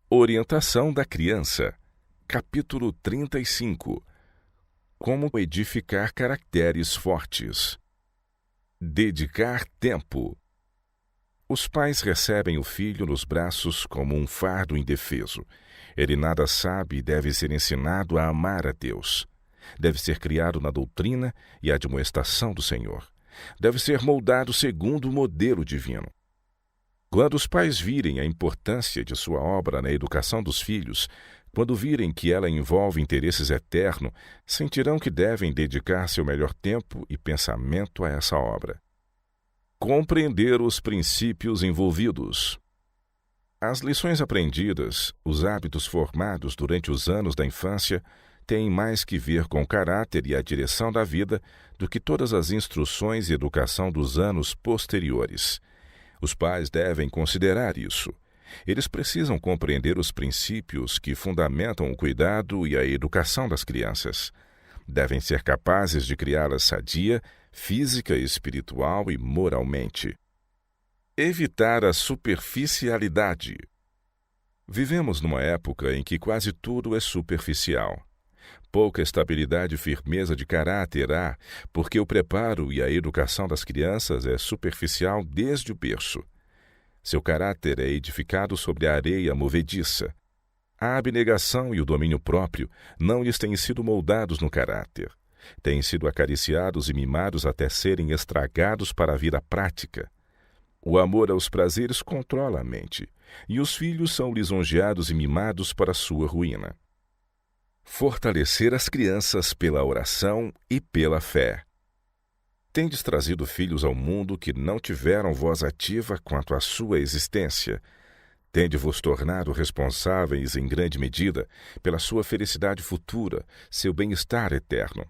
Orientação da criança. Capítulo 35. Como edificar caracteres fortes. Dedicar tempo. Os pais recebem o filho nos braços como um fardo indefeso. Ele nada sabe e deve ser ensinado a amar a Deus. Deve ser criado na doutrina e admoestação do Senhor. Deve ser moldado segundo o modelo divino. Quando os pais virem a importância de sua obra na educação dos filhos, quando virem que ela envolve interesses eternos, sentirão que devem dedicar seu melhor tempo e pensamento a essa obra. Compreender os princípios envolvidos. As lições aprendidas, os hábitos formados durante os anos da infância, têm mais que ver com o caráter e a direção da vida do que todas as instruções e educação dos anos posteriores. Os pais devem considerar isso. Eles precisam compreender os princípios que fundamentam o cuidado e a educação das crianças. Devem ser capazes de criá-las sadia, física, espiritual e moralmente. Evitar a superficialidade. Vivemos numa época em que quase tudo é superficial. Pouca estabilidade e firmeza de caráter há, porque o preparo e a educação das crianças é superficial desde o berço. Seu caráter é edificado sobre a areia movediça. A abnegação e o domínio próprio não lhes têm sido moldados no caráter. Têm sido acariciados e mimados até serem estragados para a vida prática. O amor aos prazeres controla a mente, e os filhos são lisonjeados e mimados para sua ruína. Fortalecer as crianças pela oração e pela fé. Tendes trazido filhos ao mundo que não tiveram voz ativa quanto à sua existência. Tende-vos tornado responsáveis em grande medida pela sua felicidade futura, seu bem-estar eterno.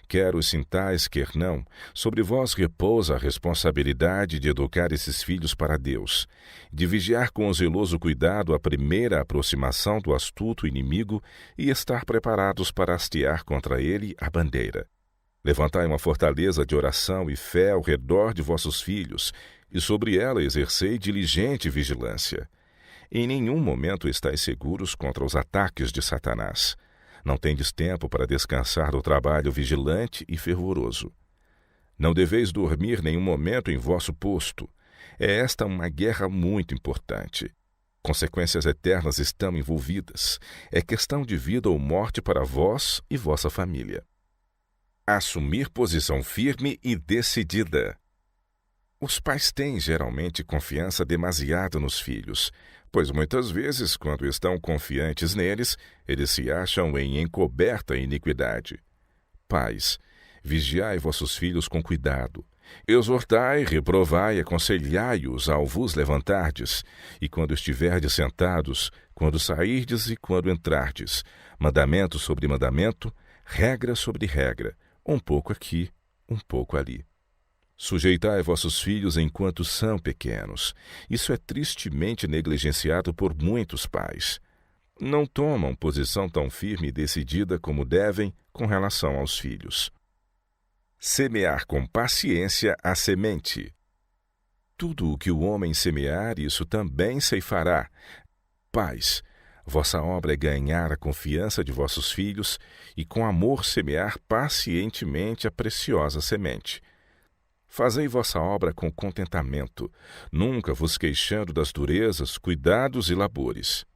Quer os sintais, quer não, sobre vós repousa a responsabilidade de educar esses filhos para Deus, de vigiar com zeloso cuidado a primeira aproximação do astuto inimigo e estar preparados para hastear contra ele a bandeira. Levantai uma fortaleza de oração e fé ao redor de vossos filhos, e sobre ela exercei diligente vigilância. Em nenhum momento estáis seguros contra os ataques de Satanás. Não tendes tempo para descansar do trabalho vigilante e fervoroso. Não deveis dormir nenhum momento em vosso posto. É esta uma guerra muito importante. Consequências eternas estão envolvidas. É questão de vida ou morte para vós e vossa família. Assumir posição firme e decidida. Os pais têm geralmente confiança demasiada nos filhos, pois muitas vezes, quando estão confiantes neles, eles se acham em encoberta iniquidade. Pais, vigiai vossos filhos com cuidado. Exortai, reprovai, aconselhai-os ao vos levantardes, e quando estiverdes sentados, quando sairdes e quando entrardes, mandamento sobre mandamento, regra sobre regra, um pouco aqui, um pouco ali. Sujeitai vossos filhos enquanto são pequenos. Isso é tristemente negligenciado por muitos pais. Não tomam posição tão firme e decidida como devem com relação aos filhos. Semear com paciência a semente. Tudo o que o homem semear, isso também ceifará. Pais, vossa obra é ganhar a confiança de vossos filhos e com amor semear pacientemente a preciosa semente. Fazei vossa obra com contentamento, nunca vos queixando das durezas, cuidados e labores.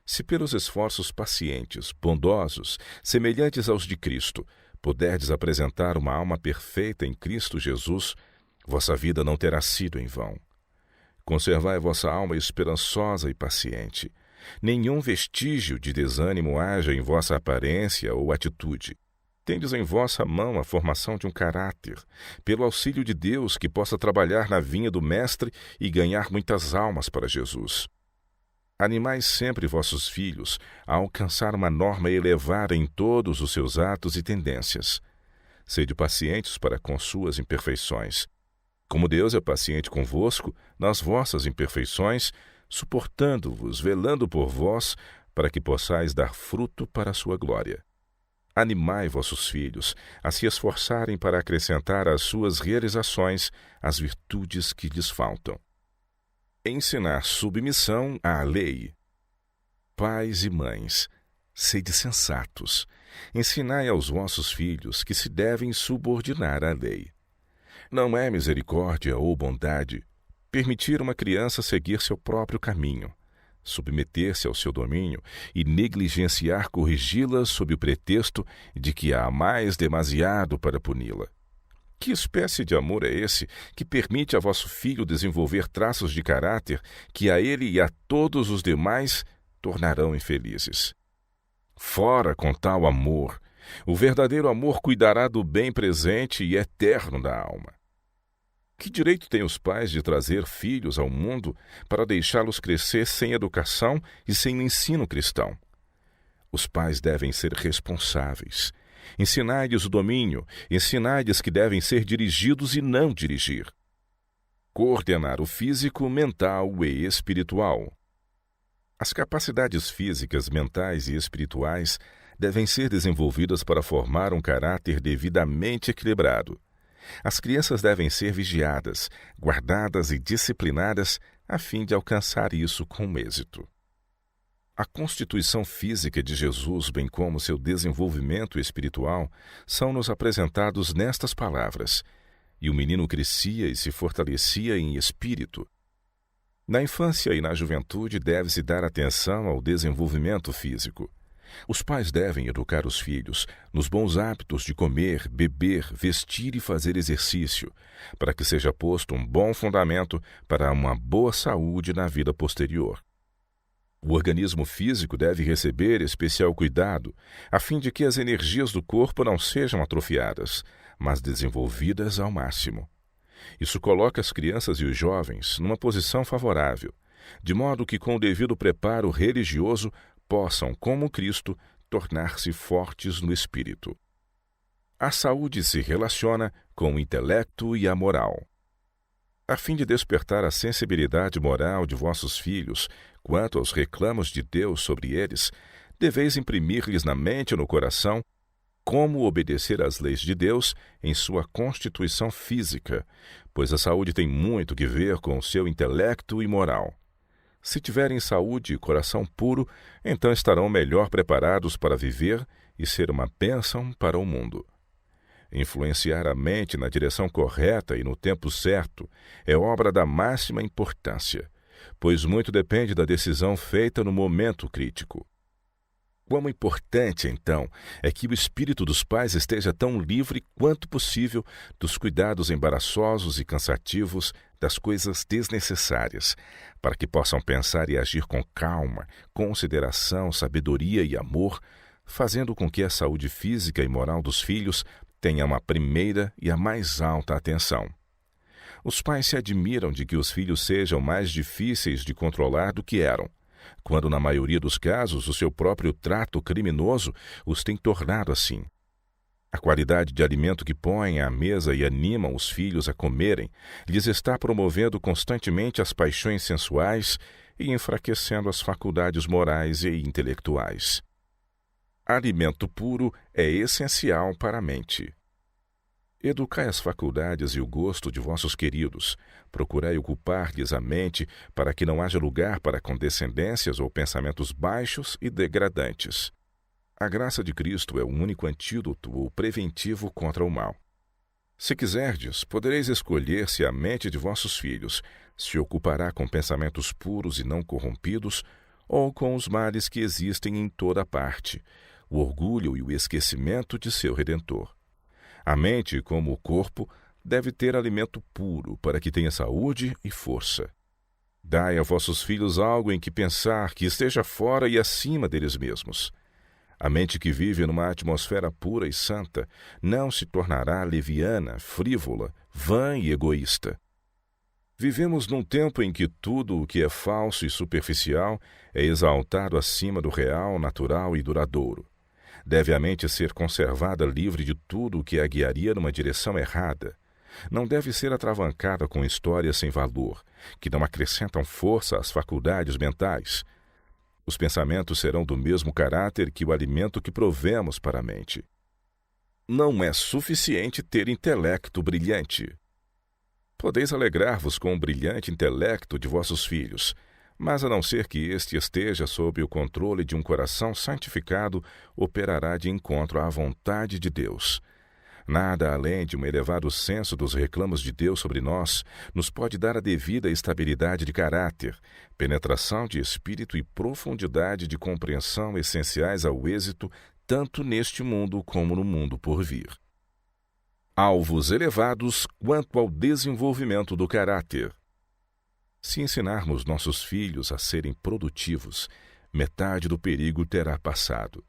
Se pelos esforços pacientes, bondosos, semelhantes aos de Cristo, puderdes apresentar uma alma perfeita em Cristo Jesus, vossa vida não terá sido em vão. Conservai vossa alma esperançosa e paciente. Nenhum vestígio de desânimo haja em vossa aparência ou atitude. Tendes em vossa mão a formação de um caráter, pelo auxílio de Deus que possa trabalhar na vinha do Mestre e ganhar muitas almas para Jesus. Animai sempre vossos filhos a alcançar uma norma elevada em todos os seus atos e tendências. Sede pacientes para com suas imperfeições. Como Deus é paciente convosco, nas vossas imperfeições, suportando-vos, velando por vós, para que possais dar fruto para a sua glória. Animai vossos filhos a se esforçarem para acrescentar às suas realizações as virtudes que lhes faltam. Ensinar submissão à lei. Pais e mães, sede sensatos. Ensinai aos vossos filhos que se devem subordinar à lei. Não é misericórdia ou bondade permitir uma criança seguir seu próprio caminho, submeter-se ao seu domínio e negligenciar corrigi-la sob o pretexto de que há mais demasiado para puni-la. Que espécie de amor é esse que permite a vosso filho desenvolver traços de caráter que a ele e a todos os demais tornarão infelizes? Fora com tal amor! O verdadeiro amor cuidará do bem presente e eterno da alma. Que direito têm os pais de trazer filhos ao mundo para deixá-los crescer sem educação e sem o ensino cristão? Os pais devem ser responsáveis. Ensinai-lhes o domínio, ensinai-lhes que devem ser dirigidos e não dirigir. Coordenar o físico, mental e espiritual. As capacidades físicas, mentais e espirituais devem ser desenvolvidas para formar um caráter devidamente equilibrado. As crianças devem ser vigiadas, guardadas e disciplinadas a fim de alcançar isso com êxito. A constituição física de Jesus, bem como seu desenvolvimento espiritual, são-nos apresentados nestas palavras: e o menino crescia e se fortalecia em espírito. Na infância e na juventude deve-se dar atenção ao desenvolvimento físico. Os pais devem educar os filhos nos bons hábitos de comer, beber, vestir e fazer exercício, para que seja posto um bom fundamento para uma boa saúde na vida posterior. O organismo físico deve receber especial cuidado, a fim de que as energias do corpo não sejam atrofiadas, mas desenvolvidas ao máximo. Isso coloca as crianças e os jovens numa posição favorável, de modo que, com o devido preparo religioso, possam, como Cristo, tornar-se fortes no espírito. A saúde se relaciona com o intelecto e a moral. A fim de despertar a sensibilidade moral de vossos filhos quanto aos reclamos de Deus sobre eles, deveis imprimir-lhes na mente e no coração como obedecer às leis de Deus em sua constituição física, pois a saúde tem muito que ver com o seu intelecto e moral. Se tiverem saúde e coração puro, então estarão melhor preparados para viver e ser uma bênção para o mundo. Influenciar a mente na direção correta e no tempo certo é obra da máxima importância, pois muito depende da decisão feita no momento crítico. Quão importante, então, é que o espírito dos pais esteja tão livre quanto possível dos cuidados embaraçosos e cansativos das coisas desnecessárias, para que possam pensar e agir com calma, consideração, sabedoria e amor, fazendo com que a saúde física e moral dos filhos tenha uma primeira e a mais alta atenção. Os pais se admiram de que os filhos sejam mais difíceis de controlar do que eram, quando na maioria dos casos o seu próprio trato criminoso os tem tornado assim. A qualidade de alimento que põem à mesa e animam os filhos a comerem lhes está promovendo constantemente as paixões sensuais e enfraquecendo as faculdades morais e intelectuais. Alimento puro é essencial para a mente. Educai as faculdades e o gosto de vossos queridos. Procurai ocupar-lhes a mente para que não haja lugar para condescendências ou pensamentos baixos e degradantes. A graça de Cristo é o único antídoto ou preventivo contra o mal. Se quiserdes, podereis escolher se a mente de vossos filhos se ocupará com pensamentos puros e não corrompidos ou com os males que existem em toda parte, o orgulho e o esquecimento de seu Redentor. A mente, como o corpo, deve ter alimento puro para que tenha saúde e força. Dai a vossos filhos algo em que pensar que esteja fora e acima deles mesmos. A mente que vive numa atmosfera pura e santa não se tornará leviana, frívola, vã e egoísta. Vivemos num tempo em que tudo o que é falso e superficial é exaltado acima do real, natural e duradouro. Deve a mente ser conservada livre de tudo o que a guiaria numa direção errada. Não deve ser atravancada com histórias sem valor, que não acrescentam força às faculdades mentais. Os pensamentos serão do mesmo caráter que o alimento que provemos para a mente. Não é suficiente ter intelecto brilhante. Podeis alegrar-vos com o brilhante intelecto de vossos filhos, Mas a não ser que este esteja sob o controle de um coração santificado, operará de encontro à vontade de Deus. Nada além de um elevado senso dos reclamos de Deus sobre nós nos pode dar a devida estabilidade de caráter, penetração de espírito e profundidade de compreensão essenciais ao êxito tanto neste mundo como no mundo por vir. Alvos elevados quanto ao desenvolvimento do caráter. Se ensinarmos nossos filhos a serem produtivos, metade do perigo terá passado,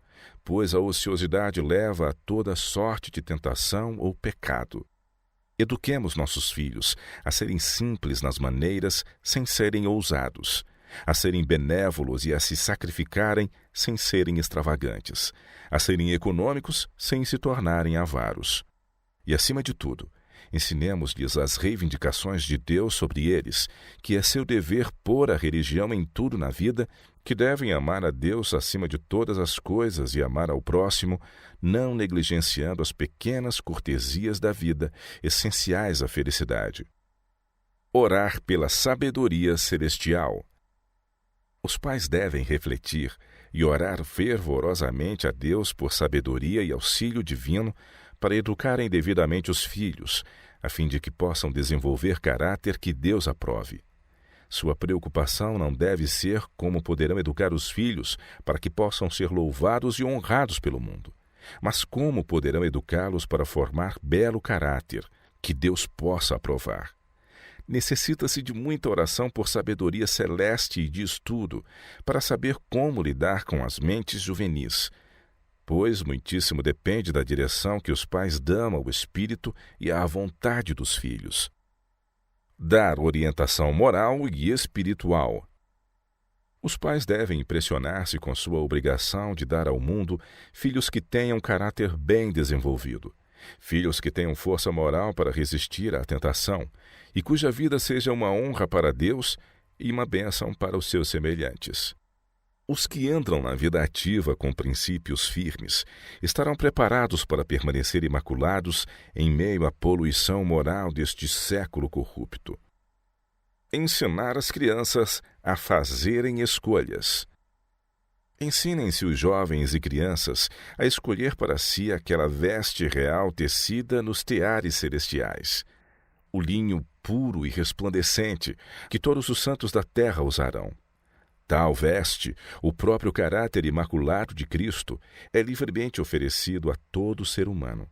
pois a ociosidade leva a toda sorte de tentação ou pecado. Eduquemos nossos filhos a serem simples nas maneiras sem serem ousados, a serem benévolos e a se sacrificarem sem serem extravagantes, a serem econômicos sem se tornarem avaros. E, acima de tudo, ensinemos-lhes as reivindicações de Deus sobre eles, que é seu dever pôr a religião em tudo na vida, que devem amar a Deus acima de todas as coisas e amar ao próximo, não negligenciando as pequenas cortesias da vida, essenciais à felicidade. Orar pela sabedoria celestial. Os pais devem refletir e orar fervorosamente a Deus por sabedoria e auxílio divino para educarem devidamente os filhos, a fim de que possam desenvolver caráter que Deus aprove. Sua preocupação não deve ser como poderão educar os filhos para que possam ser louvados e honrados pelo mundo, mas como poderão educá-los para formar belo caráter que Deus possa aprovar. Necessita-se de muita oração por sabedoria celeste e de estudo para saber como lidar com as mentes juvenis, pois muitíssimo depende da direção que os pais dão ao espírito e à vontade dos filhos. Dar orientação moral e espiritual. Os pais devem impressionar-se com sua obrigação de dar ao mundo filhos que tenham caráter bem desenvolvido, filhos que tenham força moral para resistir à tentação e cuja vida seja uma honra para Deus e uma bênção para os seus semelhantes. Os que entram na vida ativa com princípios firmes estarão preparados para permanecer imaculados em meio à poluição moral deste século corrupto. Ensinar as crianças a fazerem escolhas. Ensinem-se os jovens e crianças a escolher para si aquela veste real tecida nos teares celestiais, o linho puro e resplandecente que todos os santos da terra usarão. Tal veste, o próprio caráter imaculado de Cristo, é livremente oferecido a todo ser humano,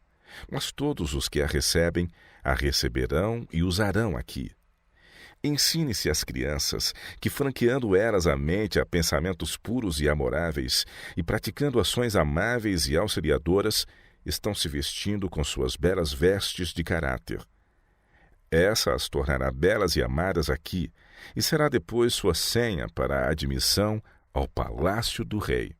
mas todos os que a recebem, a receberão e usarão aqui. Ensine-se às crianças que, franqueando elas a mente a pensamentos puros e amoráveis e praticando ações amáveis e auxiliadoras, estão se vestindo com suas belas vestes de caráter. Essa as tornará belas e amadas aqui, e será depois sua senha para a admissão ao palácio do rei.